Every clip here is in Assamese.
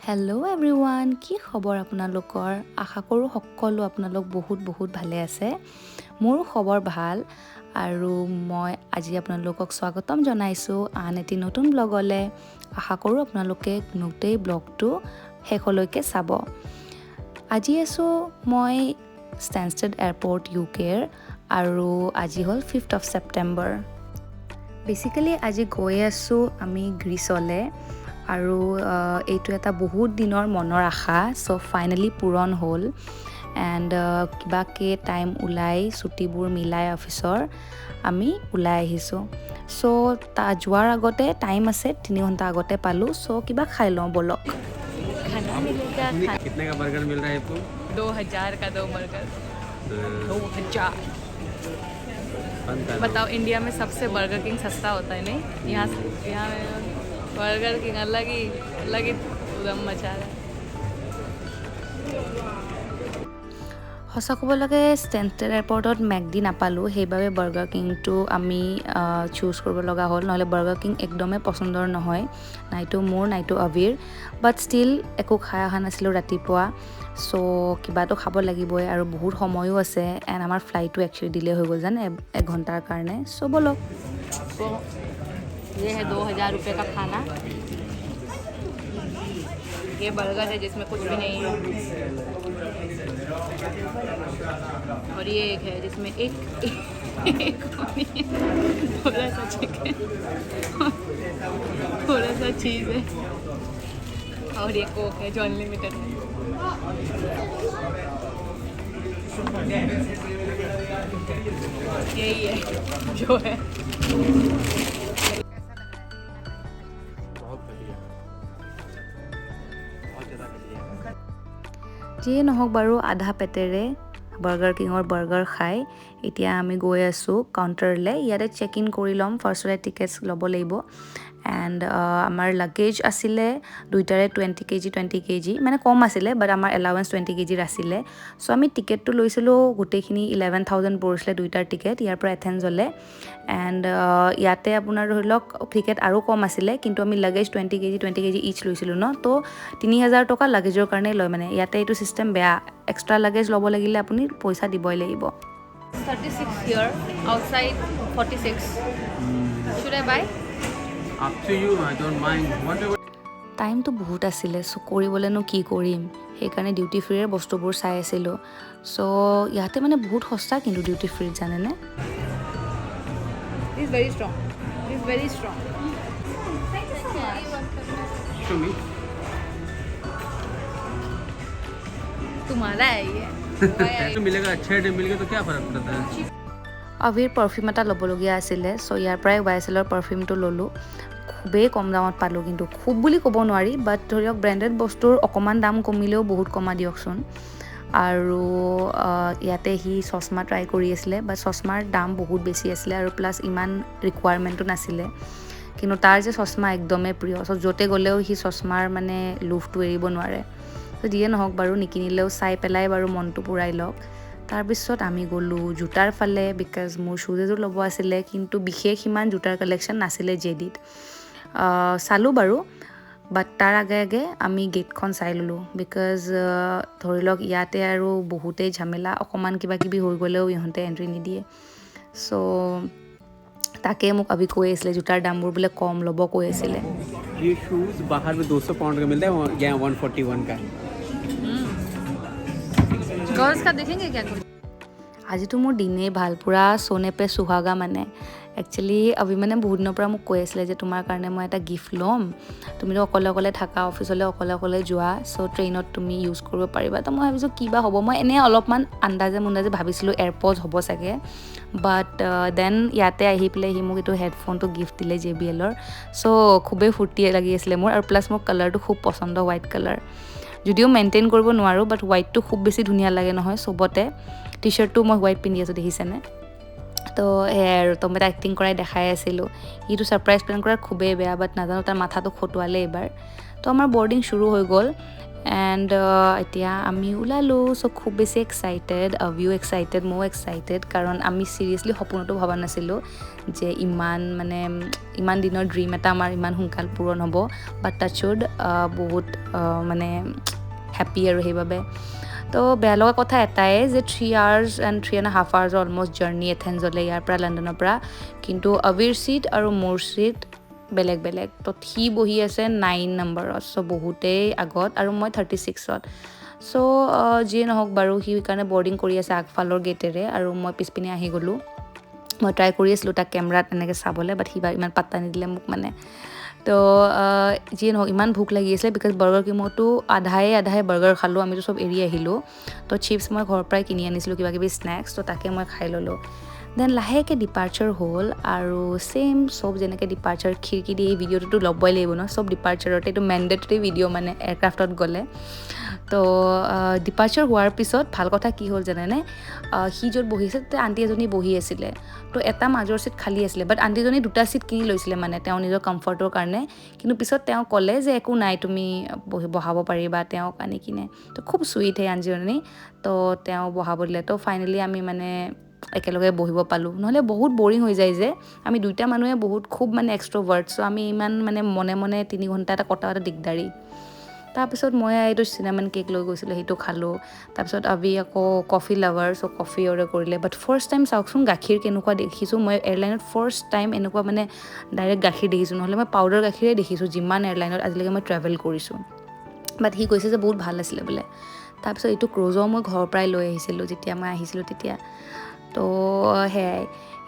হেল্ল' এভৰিৱান, কি খবৰ আপোনালোকৰ? আশা কৰোঁ সকলো আপোনালোক বহুত ভালে আছে। মোৰো খবৰ ভাল আৰু মই আজি আপোনালোকক স্বাগতম জনাইছোঁ আন এটি নতুন ব্লগলৈ। আশা কৰোঁ আপোনালোকে গোটেই ব্লগটো শেষলৈকে চাব। আজি আছোঁ মই ষ্টেনষ্টেড এয়াৰপৰ্ট UKৰ আৰু আজি হ'ল 5th of September। বেচিকেলি আজি গৈ আছোঁ আমি গ্ৰীচলৈ আৰু এইটো এটা বহুত দিনৰ মনৰ আশা, চ' ফাইনেলি পূৰণ হ'ল। এণ্ড কিবাকে টাইম ওলাই ছুটিবোৰ মিলাই অফিচৰ আমি ওলাই আহিছোঁ। চ' যোৱাৰ আগতে টাইম আছে, 3 ঘণ্টা আগতে পালোঁ। চ' কিবা খাই লওঁ ব'লক। खाना मिलेगा। कितने का बर्गर मिल रहा है आपको? 2000 का 2 बर्गर। 2000। बनता है। बताओ, इंडिया में सबसे बर्गर किंग सस्ता होता है नहीं? यहाँ बर्गर किंग अलग ही उदम मचा रहा है। সঁচা ক'ব লাগে ষ্টেনষ্টেড এয়াৰপৰ্টত মেকডি নাপালোঁ, সেইবাবে বাৰ্গাৰ কিংটো আমি চুজ কৰিব লগা হ'ল। নহ'লে বাৰ্গাৰ কিং একদমেই পচন্দৰ নহয়, নাইতো মোৰ নাইতো অভিৰ। বাট ষ্টিল একো খাই অহা নাছিলোঁ ৰাতিপুৱা, চ' কিবাটো খাব লাগিবই আৰু বহুত সময়ো আছে। এণ্ড আমাৰ ফ্লাইটো একচুৱেলি ডিলে হৈ গ'ল যেন 1 ঘণ্টাৰ কাৰণে। চ' ব'লক। तो ये है 2000 रुपये का खाना। ये बर्गर है जिसमें कुछ भी नहीं है, और ये एक है जिसमें एक थोड़ा सा चिकन, थोड़ा सा चीज़ है, और ये कोक है जो अनलिमिटेड है। यही है जो है। যিয়ে নহওক বাৰু, আধা পেটেৰে বাৰ্গাৰ কিঙৰ বাৰ্গাৰ খাই এতিয়া আমি গৈ আছোঁ কাউণ্টাৰলৈ। ইয়াতে চেক ইন কৰি ল'ম, ফাৰ্ষ্টতে টিকেটছ ল'ব লাগিব। এণ্ড আমাৰ লাগেজ আছিলে দুইটাৰে 20 kg, মানে কম আছিলে, বাট আমাৰ এলাৱেঞ্চ 20 kg আছিলে। চ' আমি টিকেটটো লৈছিলোঁ, গোটেইখিনি 11,000 পৰিছিলে দুইটাৰ টিকেট ইয়াৰ পৰা এথেন্সলৈ। এণ্ড ইয়াতে আপোনাৰ ধৰি লওক টিকেট আৰু কম আছিলে, কিন্তু আমি লাগেজ 20 kg ইচ লৈছিলোঁ ন, তো 3,000 টকা লাগেজৰ কাৰণে লয়। মানে ইয়াতে এইটো চিষ্টেম বেয়া, এক্সট্ৰা লাগেজ ল'ব লাগিলে আপুনি পইচা দিবই লাগিব। 36 here, outside 46. Should I buy? Up to you, I don't mind. Whatever. টাইমটো বহুত আছিলে, চ' কৰিবলৈনো কি কৰিম, সেইকাৰণে ডিউটি ফ্ৰীৰে বস্তুবোৰ চাই আছিলোঁ। চ' ইয়াতে মানে বহুত সস্তা কিন্তু ডিউটি ফ্ৰীত, জানেনে? This is very strong. This is very strong. Show me. तुम्हारा है ये। मिलेगा, अच्छा रेट मिल गया तो क्या फर्क पड़ता है? অভিৰ পাৰফিউম এটা ল'বলগীয়া আছিলে, চ' ইয়াৰ পৰাই YSLৰ পাৰফিউমটো ল'লোঁ। খুবেই কম দামত পালোঁ, কিন্তু খুব বুলি ক'ব নোৱাৰি, বাট ধৰি লওক ব্ৰেণ্ডেড বস্তুৰ অকণমান দাম কমিলেও বহুত কমা দিয়কচোন। আৰু ইয়াতে সি চশমা ট্ৰাই কৰি আছিলে, বাট চশমাৰ দাম বহুত বেছি আছিলে আৰু প্লাছ ইমান ৰিকুৱাৰমেণ্টো নাছিলে। কিন্তু তাৰ যে চশমা একদমেই প্ৰিয়, চ' য'তে গ'লেও সি চশমাৰ মানে লোভটো এৰিব নোৱাৰে। চ' যিয়ে নহওক বাৰু, নিকিনিলেও চাই পেলাই বাৰু মনটো পূৰাই লওক। তাৰপিছত আমি গ'লোঁ জোতাৰ ফালে, বিকজ মোৰ শ্বুজ এযোৰ ল'ব আছিলে, কিন্তু বিশেষ ইমান জোতাৰ কালেকশ্যন নাছিলে JDত। চালোঁ বাৰু, বাট তাৰ আগে আমি গেটখন চাই ল'লোঁ, বিকজ ধৰি লওক ইয়াতে আৰু বহুতেই ঝামেলা, অকণমান কিবা কিবি হৈ গ'লেও ইহঁতে এণ্ট্ৰি নিদিয়ে। চ' তাকে মোক অভি কৈ আছিলে জোতাৰ দামবোৰ বোলে কম ল'ব কৈ আছিলে। ये शूज बाहर में 200 पाउंड का मिलता है, यहाँ 141 का। गर्ल्स का देखेंगे क्या कुछ? আজিতো মোৰ দিনেই ভাল, পূৰা সোনে পে সুহাগা। মানে একচুৱেলি অভি মানে বহুত দিনৰ পৰা মোক কৈ আছিলে যে তোমাৰ কাৰণে মই এটা গিফ্ট ল'ম, তুমিতো অকলে থাকা, অফিচলৈ অকলে যোৱা, চ' ট্ৰেইনত তুমি ইউজ কৰিব পাৰিবা। তো মই ভাবিছোঁ কিবা হ'ব, মই এনেই অলপমান আন্দাজে ভাবিছিলোঁ এয়াৰপডছ হ'ব চাগে। বাট দেন ইয়াতে আহি পেলাই সি মোক এইটো হেডফোনটো গিফ্ট দিলে JBLৰ। চ' খুবেই ফূৰ্তি লাগি আছিলে মোৰ, আৰু প্লাছ মোৰ কালাৰটো খুব পচন্দ, হোৱাইট কালাৰ। যদিও মেইনটেইন কৰিব নোৱাৰোঁ, বাট হোৱাইটটো খুব বেছি ধুনীয়া লাগে নহয় চবতে। টি শ্বাৰ্টটো মই হোৱাইট পিন্ধি আছোঁ, দেখিছেনে? তো সেয়াই আৰু, তো মই তাক এক্টিং কৰাই দেখাই আছিলোঁ। সিটো ছাৰপ্ৰাইজ প্লেন কৰাৰ খুবেই বেয়া, বাট নাজানো তাৰ মাথাটো খটুৱালে এইবাৰ। তো আমাৰ বৰ্ডিং শুৰু হৈ গ'ল। এণ্ড এতিয়া আমি ওলালোঁ চ' খুব বেছি এক্সাইটেড আমিও এক্সাইটেড ময়ো এক্সাইটেড কাৰণ আমি চিৰিয়াছলি সপোনতো ভবা নাছিলোঁ যে ইমান দিনৰ ড্ৰিম এটা আমাৰ ইমান সোনকাল পূৰণ হ'ব বাট টাচউড বহুত মানে হেপ্পী আৰু সেইবাবে তো বেয়া লগা কথা এটাই যে 3 hours and 3.5 hours almost journey এথেন্সলৈ ইয়াৰ পৰা লণ্ডনৰ পৰা কিন্তু আবিৰ ছিট আৰু মোৰ ছিট বেলেগ বেলেগ তো সি বহি আছে 9 নম্বৰত চ' বহুতেই আগত আৰু মই 36ত চ' যিয়ে নহওক বাৰু সি সেইকাৰণে বৰ্ডিং কৰি আছে আগফালৰ গেটেৰে আৰু মই পিছপিনে আহি গ'লোঁ মই ট্ৰাই কৰি আছিলোঁ তাক কেমেৰাত এনেকৈ চাবলৈ বাট সি ইমান পাত্তা নিদিলে মোক মানে তো যিয়ে নহওক ইমান ভোক লাগি আছিলে বিকজ বাৰ্গাৰ কিঙতো আধাই বাৰ্গাৰ খালোঁ আমিতো চব এৰি আহিলোঁ তো চিপছ মই ঘৰৰ পৰাই কিনি আনিছিলোঁ কিবা কিবি স্নেক্স তো তাকে মই খাই ল'লোঁ দেন লাহেকৈ ডিপাৰ্চাৰ হ'ল আৰু ছেইম চব যেনেকৈ ডিপাৰ্চাৰ খিৰিকী দি এই ভিডিঅ'টোতো ল'বই লাগিব ন চব ডিপাৰ্চাৰত এইটো মেণ্ডেটৰী ভিডিঅ' মানে এয়াৰক্ৰাফ্টত গ'লে তো ডিপাৰ্চাৰ হোৱাৰ পিছত ভাল কথা কি হ'ল জানেনে সি য'ত বহিছে তাতে আণ্টি এজনী বহি আছিলে তো এটা মাজৰ ছিট খালী আছিলে বাট আণ্টিজনী 2টা ছিট কিনি লৈছিলে মানে তেওঁ নিজৰ কমফৰ্টৰ কাৰণে কিন্তু পিছত তেওঁ ক'লে যে একো নাই তুমি বহাব পাৰিবা তেওঁক আনি কিনে তো খুব চুইট সেই আণ্টিজনী তো তেওঁ বহাব দিলে তো ফাইনেলি আমি মানে একেলগে বহিব পালোঁ নহ'লে বহুত বৰিং হৈ যায় যে আমি 2টা মানুহে বহুত খুব মানে এক্সট্ৰভাৰ্ট চ' আমি ইমান মানে মনে মনে 3 ঘণ্টা এটা কটা দিগদাৰী তাৰপিছত মই এইটো চিনামন কেক লৈ গৈছিলোঁ সেইটো খালোঁ তাৰপিছত আবি আকৌ কফি লাভাৰ চ' কফি অৰ্ডাৰ কৰিলে বাট ফাৰ্ষ্ট টাইম চাওকচোন গাখীৰ কেনেকুৱা দেখিছোঁ মই এয়াৰলাইনত ফাৰ্ষ্ট টাইম এনেকুৱা মানে ডাইৰেক্ট গাখীৰ দেখিছোঁ নহ'লে মই পাউডাৰ গাখীৰে দেখিছোঁ যিমান এয়াৰলাইনত আজিলৈকে মই ট্ৰেভেল কৰিছোঁ বাট সি কৈছে যে বহুত ভাল আছিলে বোলে তাৰপিছত এইটো ক্ৰ'জো মই ঘৰৰ পৰাই লৈ আহিছিলোঁ যেতিয়া মই আহিছিলোঁ তেতিয়া তো সেয়াই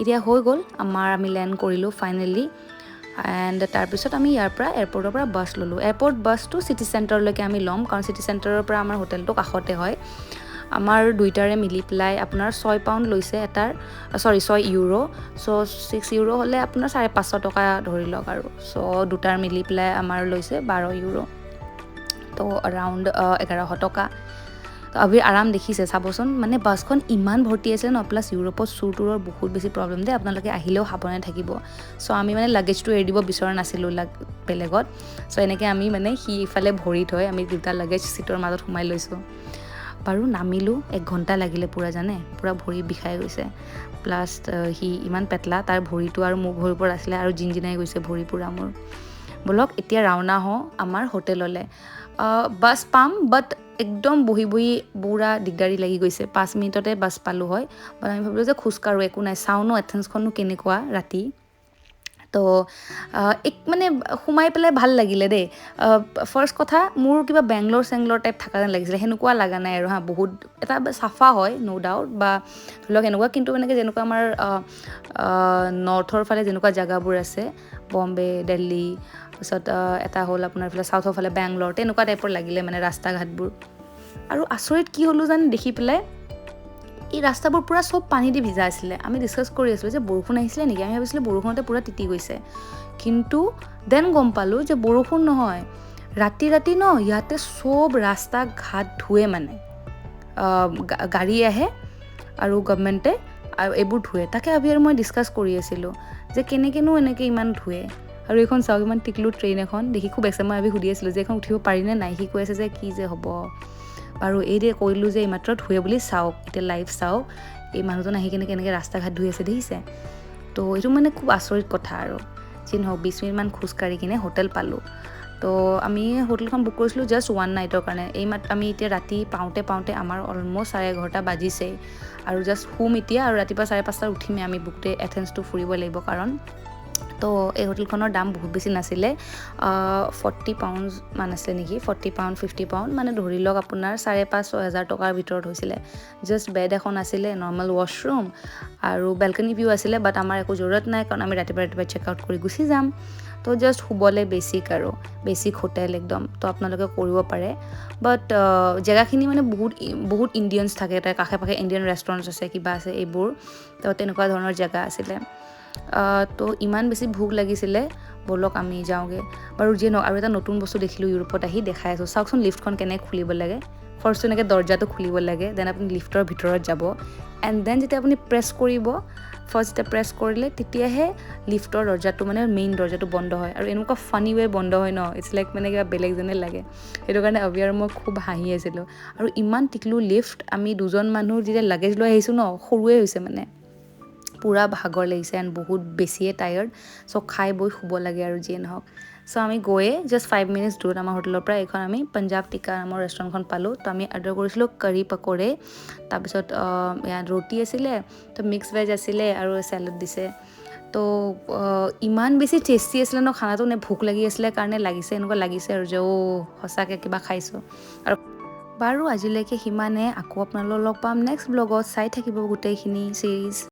এতিয়া হৈ গ'ল আমি লেণ্ড কৰিলোঁ ফাইনেলি এণ্ড তাৰপিছত আমি ইয়াৰ পৰা এয়াৰপৰ্টৰ পৰা বাছ ল'লোঁ এয়াৰপৰ্ট বাছটো চিটি চেণ্টাৰলৈকে আমি ল'ম কাৰণ চিটি চেণ্টাৰৰ পৰা আমাৰ হোটেলটো কাষতে হয় আমাৰ 2টাৰে মিলি পেলাই আপোনাৰ 6 পাউণ্ড লৈছে এটাৰ 6 ইউৰো চ' 6 ইউৰো হ'লে আপোনাৰ 550 টকা ধৰি লওক আৰু চ' 2টাৰ মিলি পেলাই আমাৰ লৈছে 12 ইউৰো তো এৰাউণ্ড 1100 টকা তো আবিৰ আৰাম দেখিছে চাবচোন মানে বাছখন ইমান ভৰ্তি আছিলে ন প্লাছ ইউৰোপত চুৰ তুৰৰ বহুত বেছি প্ৰব্লেম দেই আপোনালোকে আহিলেও সাৱধানে থাকিব চ' আমি মানে লাগেজটো এৰি দিব বিচৰা নাছিলোঁ বেলেগত চ' এনেকৈ আমি মানে সি ইফালে ভৰি থৈ আমি 2টা লাগেজ ছিটৰ মাজত সোমাই লৈছোঁ বাৰু নামিলোঁ 1 ঘণ্টা লাগিলে পূৰা জানে পূৰা ভৰি বিষাই গৈছে প্লাছ সি ইমান পেটলা তাৰ ভৰিটো আৰু মোৰ ভৰিৰ ওপৰত আছিলে আৰু জিনজিনাই গৈছে ভৰি পূৰা মোৰ ব'লক এতিয়া ৰাওনা হওঁ আমাৰ হোটেললৈ বাছ পাম বাট একদম বহি বুঢ়া দিগদাৰী লাগি গৈছে 5 মিনিটতে বাছ পালোঁ হয় বাট আমি ভাবিলোঁ যে খোজকাঢ়োঁ একো নাই চাওঁ ন এথেন্সখনো কেনেকুৱা ৰাতি তো মানে সোমাই পেলাই ভাল লাগিলে দেই ফাৰ্ষ্ট কথা মোৰ কিবা বেংগলোৰ টাইপ থকা যেন লাগিছিলে সেনেকুৱা লগা নাই আৰু বহুত এটা চাফা হয় ন' ডাউট বা ধৰি লওক এনেকুৱা কিন্তু এনেকৈ যেনেকুৱা আমাৰ নৰ্থৰ ফালে যেনেকুৱা জেগাবোৰ আছে বম্বে দিল্লী তাৰপিছত এটা হ'ল আপোনাৰ এইফালে চাউথৰ ফালে বেংগলোৰ তেনেকুৱা টাইপৰ লাগিলে মানে ৰাস্তা ঘাটবোৰ আৰু আচৰিত কি হ'লোঁ জানো দেখি পেলাই এই ৰাস্তাবোৰ পূৰা চব পানী দি ভিজা আছিলে আমি ডিছকাছ কৰি আছিলোঁ যে বৰষুণ আহিছিলে নেকি আমি ভাবিছিলোঁ বৰষুণতে পূৰা তিতি গৈছে কিন্তু দেন গম পালোঁ যে বৰষুণ নহয় ৰাতি ন ইয়াতে চব ৰাস্তা ঘাট ধুৱে মানে গাড়ী আহে আৰু গভৰ্ণমেণ্টে আৰু এইবোৰ ধুৱে তাকে ভাবি আৰু মই ডিছকাছ কৰি আছিলোঁ যে কেনেকৈনো এনেকৈ ইমান ধুৱে আৰু এইখন চাওক ইমান টিকলো ট্ৰেইন এখন দেখি খুব মই ভাবি সুধি আছিলোঁ যে এইখন উঠিব পাৰিনে নাই সি কৈ আছে যে কি যে হ'ব আৰু এই দে কৰিলোঁ যে এইমাত্ৰ ধুৱে বুলি চাওক এতিয়া লাইভ চাওক এই মানুহজন আহি কেনে কেনেকৈ ৰাস্তা ঘাট ধুই আছে দেখিছে তো এইটো মানে খুব আচৰিত কথা আৰু যি নহওক 20 মিনিটমান খোজকাঢ়ি কিনে হোটেল পালোঁ তো আমি হোটেলখন বুক কৰিছিলোঁ জাষ্ট 1 নাইটৰ কাৰণে আমি এতিয়া ৰাতি পাওঁতে আমাৰ অলমষ্ট 11:30 বাজিছেই আৰু জাষ্ট শুম এতিয়া আৰু ৰাতিপুৱা 5:30 উঠিমেই আমি গোটেই এথেন্সটো ফুৰিব লাগিব কাৰণ তো এই হোটেলখনৰ দাম বহুত বেছি নাছিলে 40 পাউণ্ড মান আছিলে নেকি 40 পাউণ্ড 50 পাউণ্ড মানে ধৰি লওক আপোনাৰ 5,500-6,000 টকাৰ ভিতৰত হৈছিলে জাষ্ট বেড এখন আছিলে নৰ্মেল ৱাছৰুম আৰু বেলকনি ভিউ আছিলে বাট আমাৰ একো জৰুৰত নাই কাৰণ আমি ৰাতিপুৱা চেক আউট কৰি গুচি যাম তো জাষ্ট শুবলৈ বেছিক হোটেল একদম তো আপোনালোকে কৰিব পাৰে বাট জেগাখিনি মানে বহুত ইণ্ডিয়ানছ থাকে তাৰ কাষে পাশে ইণ্ডিয়ান ৰেষ্টুৰেণ্টছ আছে কিবা আছে এইবোৰ তো তেনেকুৱা ধৰণৰ জেগা আছিলে তো ইমান বেছি ভোক লাগিছিলে ব'লক আমি যাওঁগৈ বাৰু যিয়ে নহওক আৰু এটা নতুন বস্তু দেখিলোঁ ইউৰোপত আহি দেখাই আছোঁ চাওকচোন লিফ্টখন কেনেকৈ খুলিব লাগে ফাৰ্ষ্ট এনেকৈ দৰ্জাটো খুলিব লাগে, দেন আপুনি লিফ্টৰ ভিতৰত যাব এণ্ড দেন যেতিয়া আপুনি প্ৰেছ কৰিব, ফাৰ্ষ্ট যেতিয়া প্ৰেছ কৰিলে তেতিয়াহে লিফ্টৰ দৰ্জাটো মানে মেইন দৰ্জাটো বন্ধ হয়। আৰু এনেকুৱা ফানি ৱে বন্ধ হয় ন, ইটছ লাইক মানে কিবা বেলেগ যেনে লাগে। সেইটো কাৰণে অভি আৰু মই খুব হাঁহি আছিলোঁ। আৰু ইমান টিকলো লিফ্ট, আমি দুজন মানুহ যেতিয়া লাগেজ লৈ আহিছোঁ ন, সৰুৱে হৈছে মানে পূৰা ভাগৰ লাগিছে এণ্ড বহুত বেছিয়ে টায়াৰ্ড। চ' খাই বৈ শুব লাগে আৰু যিয়ে নহওক। চ' আমি গৈয়ে জাষ্ট 5 মিনিটছ দূৰত আমাৰ হোটেলৰ পৰা এইখন আমি পঞ্জাৱ টিক্কা নামৰ ৰেষ্টুৰেণ্টখন পালোঁ। তো আমি অৰ্ডাৰ কৰিছিলোঁ কাৰী পকোৰে, তাৰপিছত ইয়াত ৰুটি আছিলে, তো মিক্স ভেজ আছিলে আৰু চেলাড দিছে। তো ইমান বেছি টেষ্টি আছিলে ন খানাটো, নে ভোক লাগি আছিলে কাৰণে লাগিছে, এনেকুৱা লাগিছে আৰু যে সঁচাকৈ কিবা খাইছোঁ। আৰু বাৰু আজিলৈকে সিমানে। আকৌ আপোনালোকক লগ পাম নেক্সট ব্লগত। চাই থাকিব গোটেইখিনি ছিৰিজ।